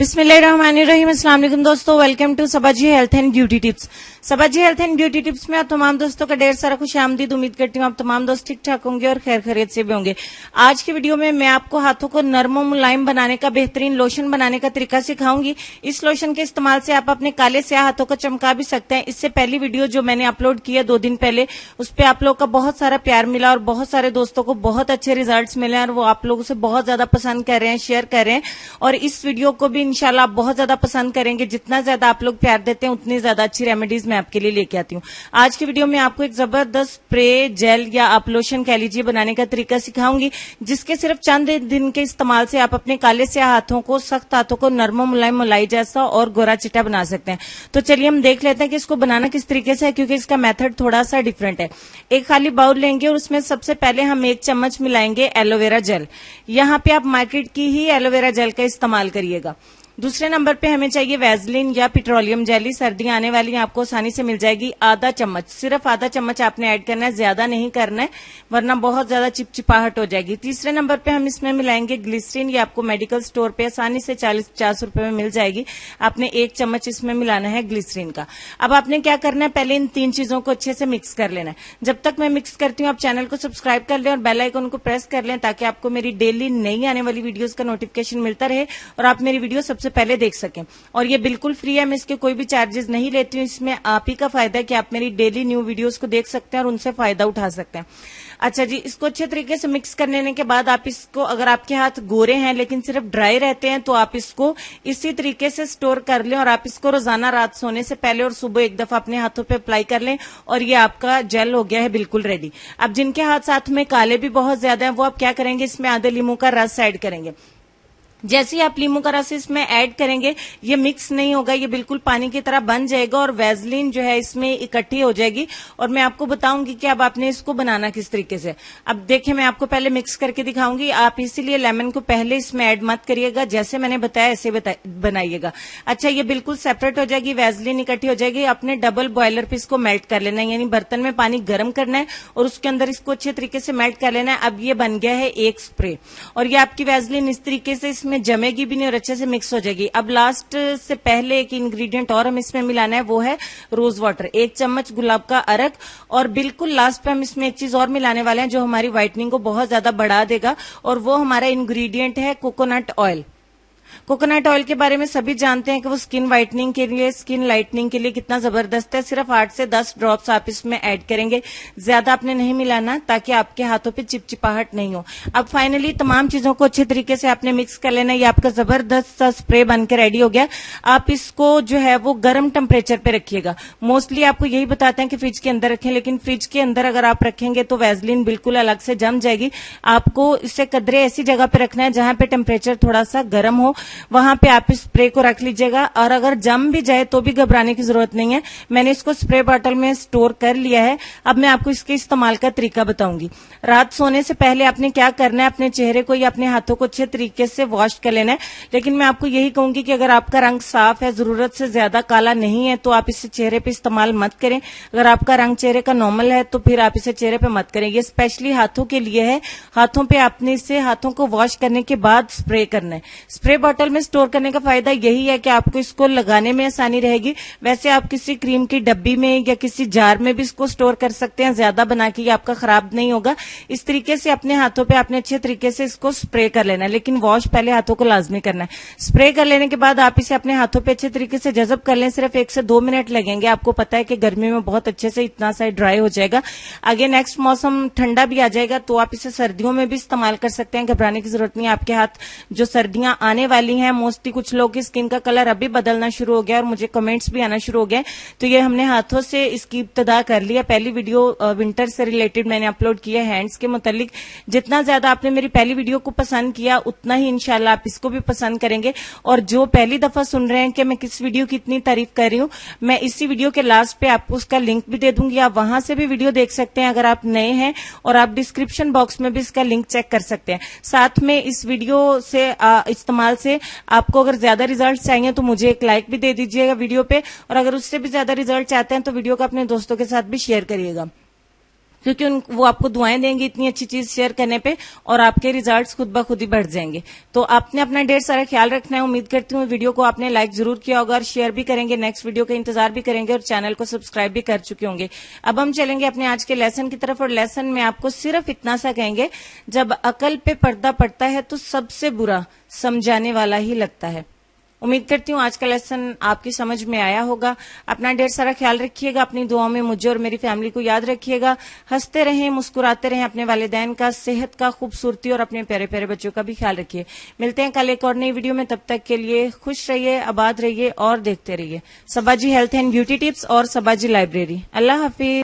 बिस्मिल्लाहिर्रहमानिर्रहीम। अस्सलाम वालेकुम दोस्तों, welcome to Sabaji health and beauty tips. Sabaji health and beauty tips में आप तमाम दोस्तों का ढेर सारा खुश आमदीद। उम्मीद करती हूँ आप तमाम दोस्त ठीक ठाक होंगे और खैर खैरियत से भी होंगे। आज की वीडियो में मैं आपको हाथों को नरम और मुलायम बनाने का बेहतरीन लोशन बनाने का तरीका सिखाऊंगी। इस लोशन के इस्तेमाल से आप अपने काले स्याह हाथों को चमका भी सकते हैं। इससे पहली वीडियो जो मैंने अपलोड की है 2 दिन पहले, उस पर आप लोग का बहुत सारा प्यार मिला और बहुत सारे दोस्तों को बहुत अच्छे रिजल्ट्स मिले और वो आप लोगों से बहुत ज्यादा पसंद कर रहे हैं, शेयर कर रहे हैं। और इस वीडियो को भी इंशाल्लाह आप बहुत ज्यादा पसंद करेंगे। जितना ज्यादा आप लोग प्यार देते हैं उतनी ज्यादा अच्छी रेमेडीज मैं आपके लिए लेके आती हूँ। आज की वीडियो में आपको एक जबरदस्त स्प्रे, जेल या आप लोशन कह लीजिए बनाने का तरीका सिखाऊंगी, जिसके सिर्फ चंद दिन के इस्तेमाल से आप अपने काले स्याह हाथों को, सख्त हाथों को नरम मुलायम मलाई जैसा और गोरा चिट्टा बना सकते हैं। तो चलिए हम देख लेते हैं कि इसको बनाना किस तरीके से है, क्योंकि इसका मेथड थोड़ा सा डिफरेंट है। एक खाली बाउल लेंगे और उसमें सबसे पहले हम 1 चम्मच मिलाएंगे एलोवेरा जेल। यहाँ पे आप मार्केट की ही एलोवेरा जेल का इस्तेमाल करिएगा। दूसरे नंबर पे हमें चाहिए वैसलीन या पेट्रोलियम जेली। सर्दियां आने वाली हैं, आपको आसानी से मिल जाएगी। आधा चम्मच, सिर्फ आधा चम्मच आपने ऐड करना है, ज्यादा नहीं करना है वरना बहुत ज्यादा चिपचिपाहट हो जाएगी। तीसरे नंबर पे हम इसमें मिलाएंगे ग्लिसरीन। ये आपको मेडिकल स्टोर पे आसानी से 40-50 रुपए में मिल जाएगी। आपने 1 चम्मच इसमें मिलाना है ग्लिसरीन का। अब आपने क्या करना है, पहले इन 3 चीजों को अच्छे से मिक्स कर लेना है। जब तक मैं मिक्स करती हूँ आप चैनल को सब्सक्राइब कर लें और बेल आइकन को प्रेस कर लें, ताकि आपको मेरी डेली नई आने वाली वीडियोज का नोटिफिकेशन मिलता रहे और आप मेरी वीडियो सबसे पहले देख सकें। और ये बिल्कुल फ्री है, मैं इसके कोई भी चार्जेस नहीं लेती हूँ। इसमें आप ही का फायदा है कि आप मेरी डेली न्यू वीडियोस को देख सकते हैं और उनसे फायदा उठा सकते हैं। अच्छा जी, इसको अच्छे तरीके से मिक्स कर लेने के बाद आप इसको, अगर आपके हाथ गोरे हैं लेकिन सिर्फ ड्राई रहते हैं, तो आप इसको इसी तरीके से स्टोर कर लें और आप इसको रोजाना रात सोने से पहले और सुबह एक दफा अपने हाथों पे अप्लाई कर लें और ये आपका जेल हो गया है बिल्कुल रेडी। अब जिनके हाथ साथ में काले भी बहुत ज्यादा है, वो आप क्या करेंगे, इसमें आधे लीमू का रस ऐड करेंगे। जैसे ही आप लीमू का रस इसमें ऐड करेंगे, ये मिक्स नहीं होगा, ये बिल्कुल पानी की तरह बन जाएगा और वैसलीन जो है इसमें इकट्ठी हो जाएगी। और मैं आपको बताऊंगी कि अब आपने इसको बनाना किस तरीके से। अब देखिए, मैं आपको पहले मिक्स करके दिखाऊंगी। आप इसीलिए लेमन को पहले इसमें ऐड मत करिएगा, जैसे मैंने बताया ऐसे बनाइएगा। अच्छा, ये बिल्कुल सेपरेट हो जाएगी, वैसलीन इकट्ठी हो जाएगी। अपने डबल बॉयलर पे इसको मेल्ट कर लेना है, यानी बर्तन में पानी गर्म करना है और उसके अंदर इसको अच्छे तरीके से मेल्ट कर लेना है। अब ये बन गया है एक स्प्रे और ये आपकी वैसलीन इस तरीके से इसमें जमेगी भी नहीं और अच्छे से मिक्स हो जाएगी। अब लास्ट से पहले एक इंग्रेडिएंट और हम इसमें मिलाना है, वो है रोज वाटर, 1 चम्मच गुलाब का अर्क। और बिल्कुल लास्ट पे हम इसमें एक चीज और मिलाने वाले हैं जो हमारी व्हाइटनिंग को बहुत ज्यादा बढ़ा देगा, और वो हमारा इंग्रेडिएंट है कोकोनट ऑयल। कोकोनट ऑयल के बारे में सभी जानते हैं कि वो स्किन व्हाइटनिंग के लिए, स्किन लाइटनिंग के लिए कितना जबरदस्त है। सिर्फ 8 से 10 ड्रॉप्स आप इसमें ऐड करेंगे, ज्यादा आपने नहीं मिलाना, ताकि आपके हाथों पे चिपचिपाहट नहीं हो। अब फाइनली तमाम चीजों को अच्छे तरीके से आपने मिक्स कर लेना है। ये आपका जबरदस्त सा स्प्रे बनकर रेडी हो गया। आप इसको जो है वो गर्म टेम्परेचर पे रखिएगा। मोस्टली आपको यही बताते हैं कि फ्रिज के अंदर रखें, लेकिन फ्रिज के अंदर अगर आप रखेंगे तो वैसलीन बिल्कुल अलग से जम जाएगी। आपको इससे कदरे ऐसी जगह पे रखना है जहां पे टेम्परेचर थोड़ा सा गर्म हो, वहां पे आप इस स्प्रे को रख लीजिएगा। और अगर जम भी जाए तो भी घबराने की जरूरत नहीं है, मैंने इसको स्प्रे बॉटल में स्टोर कर लिया है। अब मैं आपको इसके इस्तेमाल का तरीका बताऊंगी। रात सोने से पहले आपने क्या करना है, अपने चेहरे को या अपने हाथों को अच्छे तरीके से वॉश कर लेना है। लेकिन मैं आपको यही कहूंगी कि अगर आपका रंग साफ है, जरूरत से ज्यादा काला नहीं है, तो आप इसे चेहरे पे इस्तेमाल मत करें। अगर आपका रंग चेहरे का नॉर्मल है तो फिर आप इसे चेहरे पे मत करें। ये स्पेशली हाथों के लिए है। हाथों पे आपने इसे, हाथों को वॉश करने के बाद स्प्रे करना है। स्प्रे बॉटल में स्टोर करने का फायदा यही है कि आपको इसको लगाने में आसानी रहेगी। वैसे आप किसी क्रीम की डब्बी में या किसी जार में भी इसको स्टोर कर सकते हैं, ज्यादा बना के, आपका खराब नहीं होगा। इस तरीके से अपने हाथों पे आपने अच्छे तरीके से इसको स्प्रे कर लेना है, लेकिन वॉश पहले हाथों को लाजमी करना है। स्प्रे कर लेने के बाद आप इसे अपने हाथों पे अच्छे तरीके से जज़ब कर लें। सिर्फ 1 से 2 मिनट लगेंगे। आपको पता है कि गर्मी में बहुत अच्छे से इतना सा ड्राई हो जाएगा। आगे नेक्स्ट मौसम ठंडा भी आ जाएगा, तो आप इसे सर्दियों में भी इस्तेमाल कर सकते हैं। घबराने की जरूरत नहीं है। आपके हाथ जो सर्दियां आने वाली हैं, मोस्टली कुछ लोग की स्किन का कलर अभी बदलना शुरू हो गया और मुझे कमेंट्स भी आना शुरू हो गए, तो ये हमने हाथों से इसकी इब्तिदा कर लिया। पहली वीडियो विंटर से रिलेटेड मैंने अपलोड किया है, हैंड्स के मुतालिक। जितना ज्यादा आपने मेरी पहली वीडियो को पसंद किया, उतना ही इंशाल्लाह आप इसको भी पसंद करेंगे। और जो पहली दफा सुन रहे हैं कि मैं किस वीडियो की इतनी तारीफ कर रही हूँ, मैं इसी वीडियो के लास्ट पे आपको उसका लिंक भी दे दूंगी। आप वहां से भी वीडियो देख सकते हैं अगर आप नए हैं, और आप डिस्क्रिप्शन बॉक्स में भी इसका लिंक चेक कर सकते हैं। साथ में इस वीडियो से इस्तेमाल से आपको अगर ज्यादा रिजल्ट चाहिए तो मुझे एक लाइक भी दे दीजिएगा वीडियो पे, और अगर उससे भी ज्यादा रिजल्ट चाहते हैं तो वीडियो को अपने दोस्तों के साथ भी शेयर करिएगा। क्योंकि वो आपको दुआएं देंगे इतनी अच्छी चीज शेयर करने पे, और आपके रिजल्ट्स खुद ब खुद ही बढ़ जाएंगे। तो आपने अपना ढेर सारा ख्याल रखना है। उम्मीद करती हूँ वीडियो को आपने लाइक जरूर किया होगा और शेयर भी करेंगे, नेक्स्ट वीडियो का इंतजार भी करेंगे और चैनल को सब्सक्राइब भी कर चुके होंगे। अब हम चलेंगे अपने आज के लेसन की तरफ, और लेसन में आपको सिर्फ इतना सा कहेंगे, जब अकल पे पर्दा पड़ता है तो सबसे बुरा समझाने वाला ही लगता है। उम्मीद करती हूँ आज का लेसन आपकी समझ में आया होगा। अपना ढेर सारा ख्याल रखिएगा, अपनी दुआओं में मुझे और मेरी फैमिली को याद रखिएगा। हंसते रहें, मुस्कुराते रहें, अपने वालिदैन का, सेहत का, खूबसूरती और अपने प्यारे प्यारे बच्चों का भी ख्याल रखिए। मिलते हैं कल एक और नई वीडियो में, तब तक के लिए खुश रहिए, आबाद रहिए और देखते रहिए सबाजी हेल्थ एंड ब्यूटी टिप्स और सबाजी लाइब्रेरी। अल्लाह हाफिज।